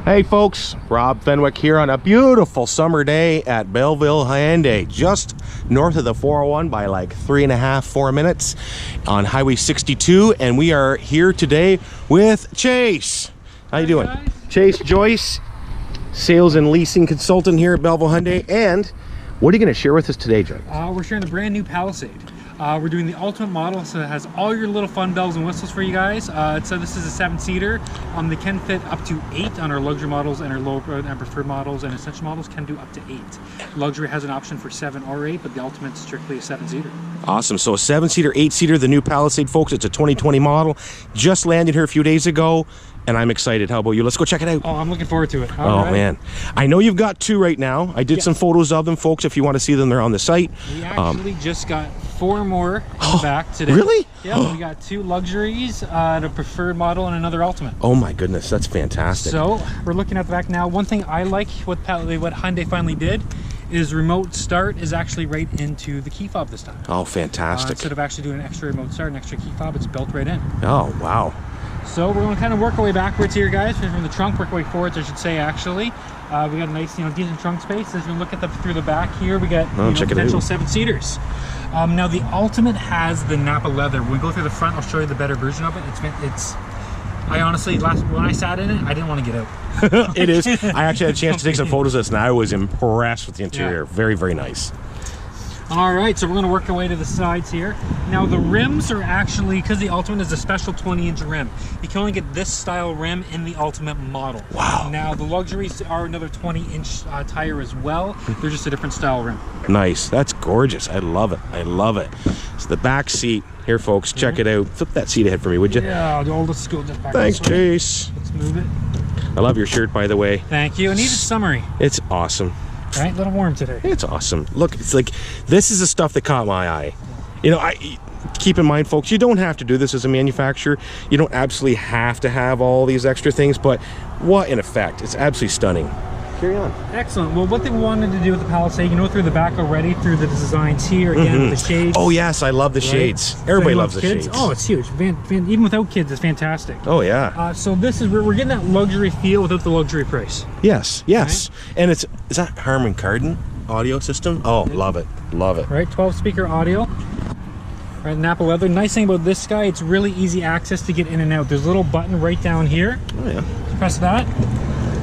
Hey folks, Rob Fenwick here on a beautiful summer day at Belleville Hyundai, just north of the 401 by like 3.5-4 minutes on Highway 62, and we are here today with Chase. How you doing? Guys. Chase, Joyce, Sales and Leasing Consultant here at Belleville Hyundai, and what are you going to share with us today, Joyce? We're sharing the brand new Palisade. We're doing the ultimate model, so it has all your little fun bells and whistles for you guys. So this is a 7-seater. They can fit up to 8 on our luxury models, and our low and preferred models and essential models can do up to 8. Luxury has an option for 7 or 8, but the ultimate's strictly a 7-seater. Awesome. So a 7-seater, 8-seater, the new Palisade, folks. It's a 2020 model. Just landed here a few days ago, and I'm excited. How about you? Let's go check it out. Oh, I'm looking forward to it. All right. Man, I know you've got 2 right now. I did some photos of them, folks. If you want to see them, they're on the site. We actually just got 4 more in the back today. Really? Yeah, we got 2 luxuries, a preferred model, and another ultimate. Oh my goodness, that's fantastic. So we're looking at the back now. One thing I like what Hyundai finally did is remote start is actually right into the key fob this time. Oh, fantastic. Instead of actually doing an extra remote start, an extra key fob, it's built right in. Oh, wow. So we're going to kind of work our way backwards here, guys, from the trunk, work our way forwards, I should say, actually. We got a nice, decent trunk space. As we look at through the back here, we got potential 7-seaters. Now the Ultimate has the Nappa leather. When we go through the front, I'll show you the better version of it. I honestly, when I sat in it, I didn't want to get out. It is. I actually had a chance to take some photos of this, and I was impressed with the interior. Yeah. Very, very nice. All right, so we're going to work our way to the sides here. Now the rims are actually, because the Ultimate is a special 20-inch rim, you can only get this style rim in the Ultimate model. Wow. Now the luxuries are another 20-inch tire as well. They're just a different style rim. Nice. That's gorgeous. I love it. I love it. So the back seat here, folks. Check it out. Flip that seat ahead for me, would you? Yeah, the oldest school just back. Thanks, Chase. Let's move it. I love your shirt, by the way. Thank you. I need a summary. It's awesome. Right, a little warm today. It's awesome. Look, it's like, this is the stuff that caught my eye. I keep in mind, folks, you don't have to do this as a manufacturer. You don't absolutely have to have all these extra things, but what an effect. It's absolutely stunning. Carry on. Excellent. Well, what they wanted to do with the Palisade, through the back already, through the designs here, again, with the shades. Oh, yes, I love the shades. Everybody loves the shades. Oh, it's huge. Even without kids, it's fantastic. Oh, yeah. So this is, we're getting that luxury feel without the luxury price. Yes, yes. Right? And is that Harman Kardon audio system? Oh, love it. Love it. Right, 12-speaker audio. Right, Nappa leather. Nice thing about this guy, it's really easy access to get in and out. There's a little button right down here. Oh, yeah. Press that.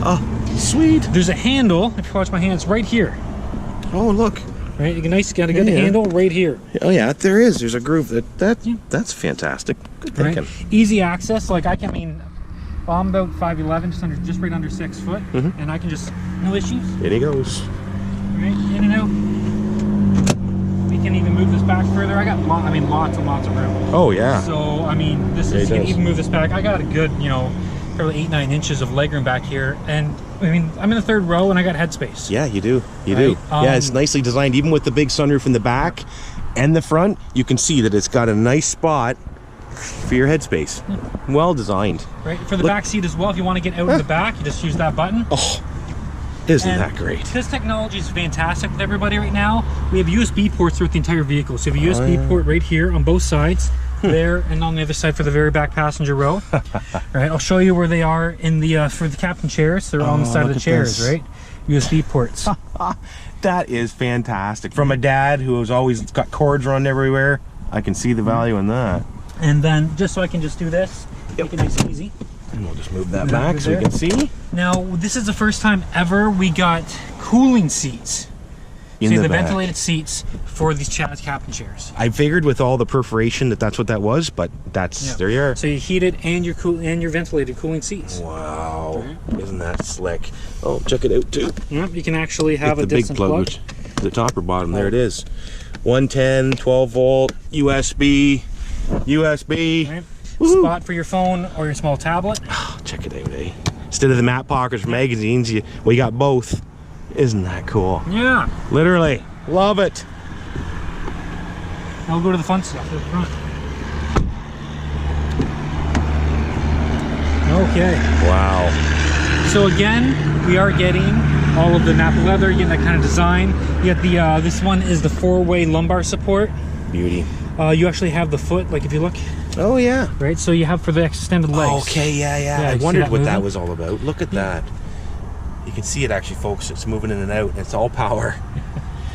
Oh. Sweet. There's a handle. If you watch my hands, right here. Oh, look. Right, you can got a good handle right here. Oh yeah, there is. There's a groove. That's fantastic. Good thinking. Right. Easy access. Like I'm about 5'11", just right under 6 foot, and I can just no issues. In he goes. Right, in and out. We can even move this back further. I got lots and lots of room. Oh yeah. So this is you can even move this back. I got a good probably 8-9 inches of legroom back here, and I'm in the 3rd row and I got headspace. Yeah, you do. You do. Yeah, it's nicely designed. Even with the big sunroof in the back and the front, you can see that it's got a nice spot for your headspace. Well designed. Right, for the back seat as well, if you want to get out in the back, you just use that button. Oh, isn't that great? This technology is fantastic with everybody right now. We have USB ports throughout the entire vehicle. So you have a USB port right here on both sides. There and on the other side for the very back passenger row. Right, I'll show you where they are in the for the captain chairs. They're on the side of the chairs, right? USB ports. That is fantastic. From a dad who has always got cords running everywhere, I can see the value in that. And then just so I can just do this, make it nice and easy. And we'll just move that back so we can see. Now, this is the first time ever we got cooling seats. See the ventilated seats for these captain chairs. I figured with all the perforation that's what that was, but there you are. So you heated and your ventilated cooling seats. Wow, isn't that slick? Oh, check it out too. Yep, you can actually have a distant plug. The top or bottom, there it is. 110, 12 volt, USB. Right. Spot for your phone or your small tablet. Oh, check it out, eh? Instead of the map pockets for magazines, we got both. Isn't that cool? Yeah. Literally. Love it. Now we'll go to the fun stuff. Okay. Wow. So again, we are getting all of the Nappa leather, getting that kind of design. You get the, this one is the 4-way lumbar support. Beauty. You actually have the foot, like if you look. Oh yeah. Right, so you have for the extended legs. Okay, yeah. I wondered what that was all about. Look at that. You can see it actually, folks. It's moving in and out, and it's all power.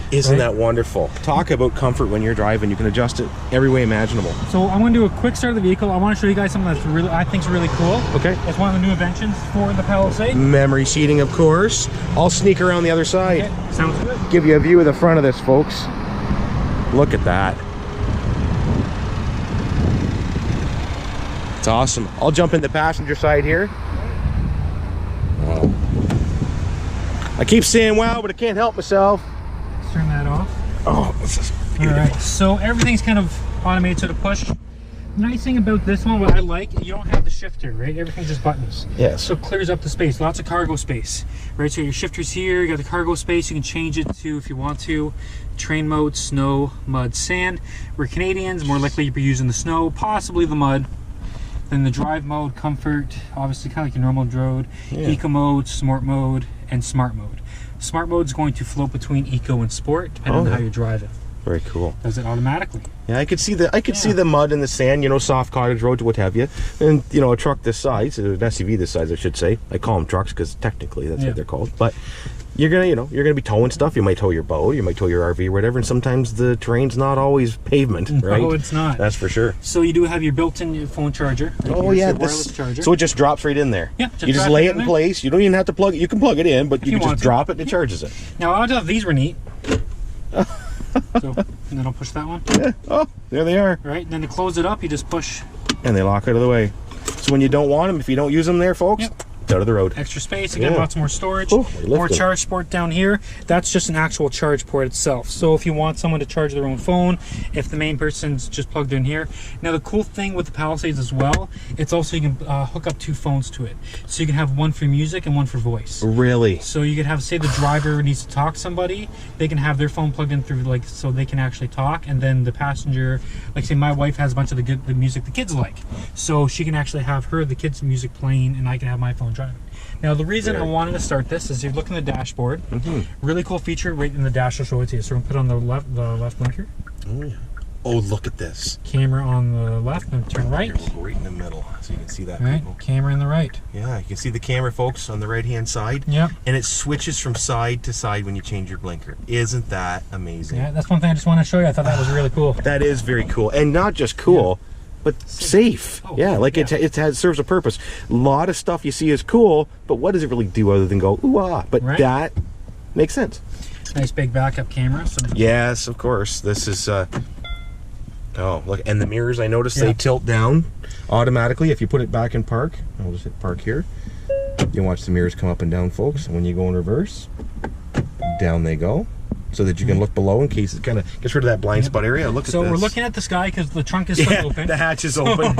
Isn't that wonderful? Talk about comfort when you're driving. You can adjust it every way imaginable. So I'm going to do a quick start of the vehicle. I want to show you guys something that's really, I think is really cool. Okay. It's one of the new inventions for the Palisade. Memory seating, of course. I'll sneak around the other side. Okay. Sounds good. Give you a view of the front of this, folks. Look at that. It's awesome. I'll jump in the passenger side here. Wow. I keep saying wow, but I can't help myself. Let's turn that off. Oh, this is beautiful. All right, so everything's kind of automated to the push. The nice thing about this one, what I like, you don't have the shifter, right? Everything's just buttons. Yes. So it clears up the space, lots of cargo space, right? So your shifter's here, you got the cargo space, you can change it to, if you want to, train mode, snow, mud, sand. We're Canadians, more likely you'll be using the snow, possibly the mud. Then the drive mode, comfort, obviously kind of like your normal road, eco mode, smart mode, and smart mode. Smart mode is going to float between eco and sport, depending on how you drive it. Very cool. Does it automatically? Yeah, I could see the mud and the sand, you know, soft cottage roads, what have you. And you know, a truck this size, an SUV this size, I should say. I call them trucks because technically that's what they're called. But you're gonna be towing stuff. You might tow your boat, you might tow your RV or whatever, and sometimes the terrain's not always pavement, right? No, it's not. That's for sure. So you do have your built-in phone charger. Right oh here, yeah, wireless charger. So it just drops right in there. Yeah, you just lay it in place. You don't even have to plug it. You can plug it in, but you can just drop it and it charges it. Now I thought these were neat. So, and then I'll push that one. Yeah. Oh, there they are. Right, and then to close it up, you just push. And they lock out of the way. So when you don't want them, if you don't use them there, folks, it's out of the road. Extra space, again, lots more storage. Oh, more charge port down here. That's just an actual charge port itself. So if you want someone to charge their own phone, if the main person's just plugged in here. Now the cool thing with the Palisades as well, it's also you can hook up 2 phones to it. So you can have one for music and one for voice. Really? So you could have, say the driver needs to talk to somebody, they can have their phone plugged in through, like, so they can actually talk, and then the passenger, like say my wife has a bunch of the music the kids like. So she can actually have the kids' music playing, and I can have my phone driving. Now the reason I wanted to start this is, if you look in the dashboard, really cool feature right in the dash. I'll show it to you. So we're gonna put on the left blinker. Oh yeah. Oh, look at this. Camera on the left, and turn right. Here, we'll go right in the middle, so you can see that. Right. Camera in the right. Yeah, you can see the camera, folks, on the right-hand side. Yeah. And it switches from side to side when you change your blinker. Isn't that amazing? Yeah, that's one thing I just want to show you. I thought that was really cool. That is very cool, and not just cool. But safe. Oh, yeah, like it serves a purpose. A lot of stuff you see is cool, but what does it really do other than go ooh ah? But that makes sense. Nice big backup camera. So yes, of course. This is oh, look, and the mirrors, I noticed they tilt down automatically if you put it back in park. I'll just hit park here. You can watch the mirrors come up and down, folks. And when you go in reverse, down they go. So that you can look below in case it kind of gets rid of that blind spot area. Look at this. So we're looking at the sky because the trunk is still open. The hatch is open.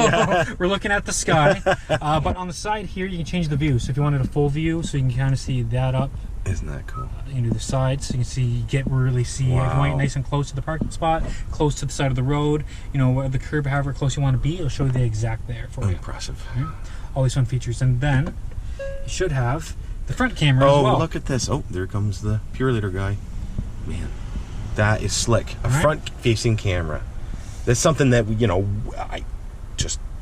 We're looking at the sky. But on the side here, you can change the view. So if you wanted a full view, so you can kind of see that up. Isn't that cool? You can do the sides, so you can see, really see going nice and close to the parking spot, close to the side of the road. You know, where the curb, however close you want to be, it'll show you the exact there for you. Impressive. Right? All these fun features. And then you should have the front camera as well. Oh, look at this. Oh, there comes the Pure Leader guy. Man. That is slick. A front-facing camera. That's something that, you know,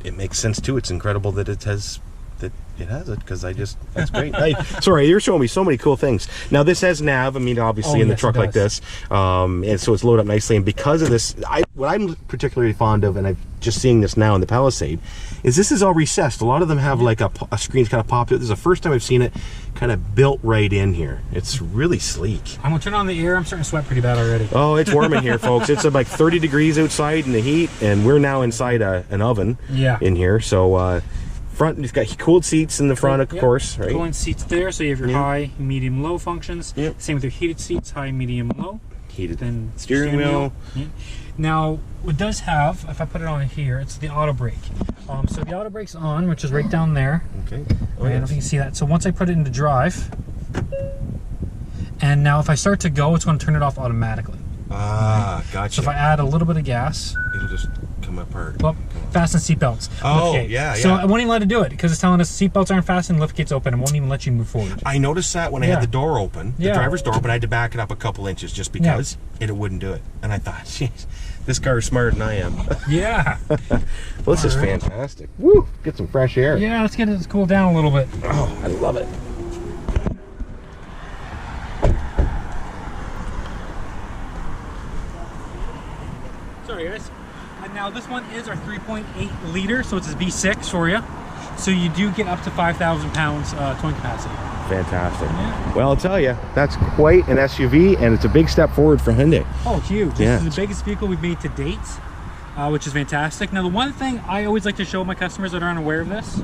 it makes sense too. It's incredible that it has it, because that's great. Sorry, you're showing me so many cool things. Now this has nav, I mean, obviously in the truck like this, and so it's loaded up nicely. And because of this, what I'm particularly fond of, and I'm just seeing this now in the Palisade, is this is all recessed. A lot of them have like a screen's kind of popped out. This is the first time I've seen it kind of built right in here. It's really sleek. I'm gonna turn on the air. I'm starting to sweat pretty bad already. Oh, it's warm in here, folks. It's like 30 degrees outside in the heat, and we're now inside an oven in here. So front, it's got cooled seats in the front, of course, right? Cooling seats there, so you have your high, medium, low functions. Same with your heated seats, high, medium, low. Heated then steering wheel. Now, it does have, if I put it on here, it's the auto brake. So the auto brake's on, which is right down there. Okay. I don't know if you can see that. So once I put it into drive, and now if I start to go, it's going to turn it off automatically. Ah, gotcha. So if I add a little bit of gas, it'll just come apart. Well, fasten seatbelts. Oh, yeah. So I won't even let it do it because it's telling us seatbelts aren't fastened, lift gate's open, and won't even let you move forward. I noticed that when I had the door open, the driver's door open, I had to back it up a couple inches just because it wouldn't do it. And I thought, jeez, this car is smarter than I am. Yeah. Well, this is fantastic. Woo! Get some fresh air. Yeah, let's get it to cool down a little bit. Oh, I love it. Sorry guys. And now this one is our 3.8 liter, so it's a V6 for you. So you do get up to 5,000 pounds towing capacity. Fantastic. Yeah. Well, I'll tell you, that's quite an SUV, and it's a big step forward for Hyundai. Oh, huge. Yeah. This is the biggest vehicle we've made to date, which is fantastic. Now, the one thing I always like to show my customers that aren't aware of this,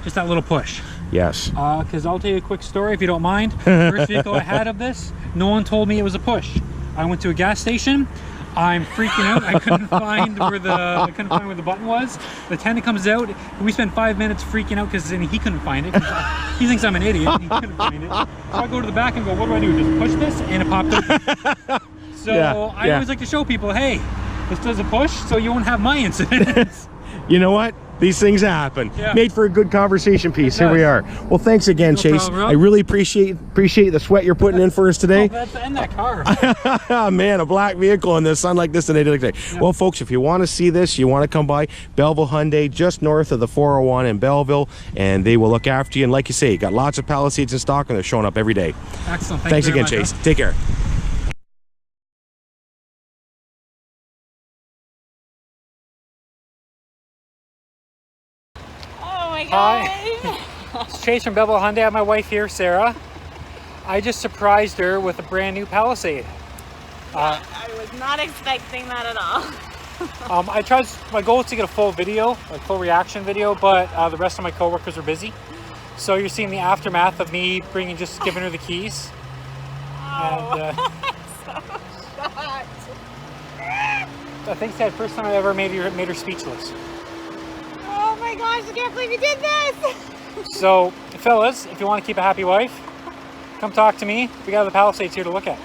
just that little push. Yes. Because I'll tell you a quick story if you don't mind. First vehicle I had of this, no one told me it was a push. I went to a gas station. I'm freaking out. I couldn't find where the button was. The attendant comes out. We spent 5 minutes freaking out because he couldn't find it. He thinks I'm an idiot. And he couldn't find it. So I go to the back and go, what do I do? Just push this, and it popped up. So I always like to show people, hey, this does a push, so you won't have my incidents. You know what? These things happen. Yeah. Made for a good conversation piece. Here we are. Well, thanks again, Chase. Problem, I really appreciate the sweat you're putting in for us today. And that car. Man, a black vehicle in the sun like this today. Yeah. Well, folks, if you want to see this, you want to come by Belleville Hyundai, just north of the 401 in Belleville, and they will look after you. And like you say, you got lots of Palisades in stock, and they're showing up every day. Excellent. Thanks again, Chase. Take care. Hi, it's Chase from Belleville Hyundai. I have my wife here, Sarah. I just surprised her with a brand new Palisade. I was not expecting that at all. My goal is to get a full video, like full reaction video, but the rest of my coworkers are busy. So you're seeing the aftermath of me giving her the keys. Oh, and, I'm so shocked. I think it's the first time I ever made her speechless. Oh my gosh, I can't believe you did this! So, fellas, if you want to keep a happy wife, come talk to me. We got the Palisades here to look at.